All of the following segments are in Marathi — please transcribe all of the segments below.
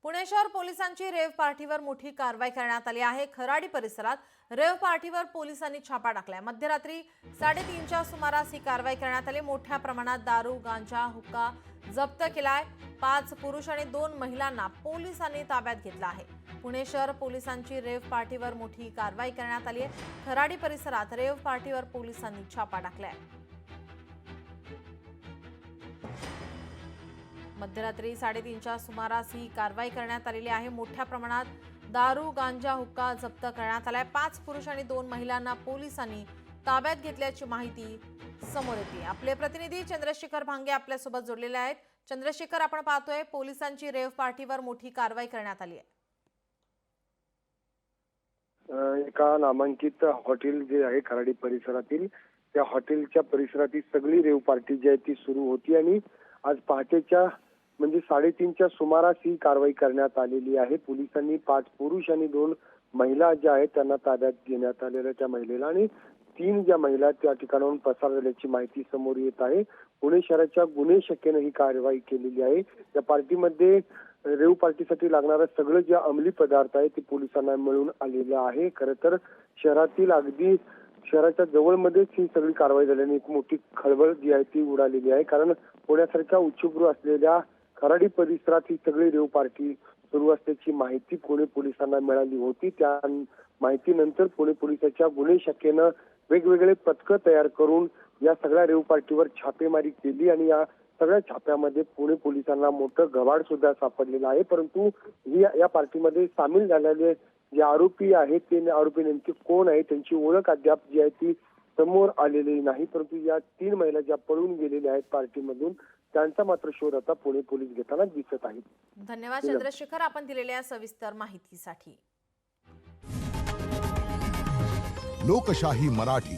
पुणे शहर पोलिसांची रेव पार्टीवर मोठी कारवाई करण्यात आली आहे। खराडी परिसरात रेव पार्टीवर पोलिसांनी छापा टाकलाय। मध्यरात्री 3:30च्या सुमारास ही कारवाई करण्यात आली। मोठ्या प्रमाणात दारू, गांजा, हुक्का जप्त केलाय। 5 पुरुष आणि 2 महिलांना पोलिसांनी ताब्यात घेतलं आहे। पुणे शहर पोलिसांची रेव पार्टीवर मोठी कारवाई करण्यात आली आहे। खराडी परिसरात रेव पार्टीवर पोलिसांनी छापा टाकलाय। मध्यरात्री 3:30च्या सुमारास ही कारवाई करण्यात आलेली आहे। मोठ्या प्रमाणात दारू, गांजा, हुक्का जप्त करण्यात आलाय। 5 पुरुष आणि 2 महिलांना पोलिसांनी ताब्यात घेतल्याची माहिती समोर येते। आपले प्रतिनिधी चंद्रशेखर भांगे आपल्या सोबत जोडलेले आहेत। चंद्रशेखर, आपण पाहतोय पोलिसांची रेव पार्टीवर मोठी कारवाई करण्यात आली आहे। एका नामांकित हॉटेल जे आहे खराडी परिसरातील, त्या हॉटेलच्या परिसरातील सगळी रेव पार्टी जी आहे ती सुरू होती आणि आज पहाटेच्या म्हणजे 3:30च्या सुमारास ही कारवाई करण्यात आलेली आहे। पोलिसांनी 5 पुरुष आणि 2 महिला ज्या आहेत त्यांना ताब्यात घेण्यात आलेल्या त्या महिलेला आणि 3 ज्या महिला त्या ठिकाणाहून पसार झाल्याची माहिती समोर येत आहे। पुणे शहराच्या गुन्हे शाखेने ही कारवाई केलेली आहे। या पार्टीमध्ये रेव पार्टीसाठी लागणारं सगळं जे अंमली पदार्थ आहे ते पोलिसांना मिळून आलेलं आहे। खरं तर शहरातील अगदी शहराच्या जवळमध्येच ही सगळी कारवाई झाल्याने एक मोठी खळबळ जी आहे ती उडालेली आहे। कारण पुण्यासारख्या उच्चभ्रू असलेल्या खराडी परिसरात ही सगळी रेव पार्टी सुरू असल्याची माहिती पुणे पोलिसांना मिळाली होती। त्या माहितीनंतर पुणे पोलिसांच्या गुन्हे शाखेनं वेगवेगळे पथकं तयार करून या सगळ्या रेव पार्टीवर छापेमारी केली आणि या सगळ्या छाप्यामध्ये पुणे पोलिसांना मोठं गवाड सुद्धा सापडलेलं आहे। परंतु या पार्टीमध्ये सामील झालेले जे आरोपी आहेत ते आरोपी नेमके कोण आहे त्यांची ओळख अद्याप जी आहे ती समोर आलेली नाही। परंतु या 3 महिला ज्या पळून गेलेल्या आहेत पार्टीमधून त्यांचा मात्र शोध आता पुणे पोलीस घेताना दिसत आहेत। धन्यवाद चंद्रशेखर, आपण दिलेल्या सविस्तर माहितीसाठी। लोकशाही मराठी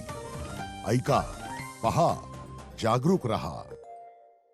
ऐका, पहा, जागरूक रहा।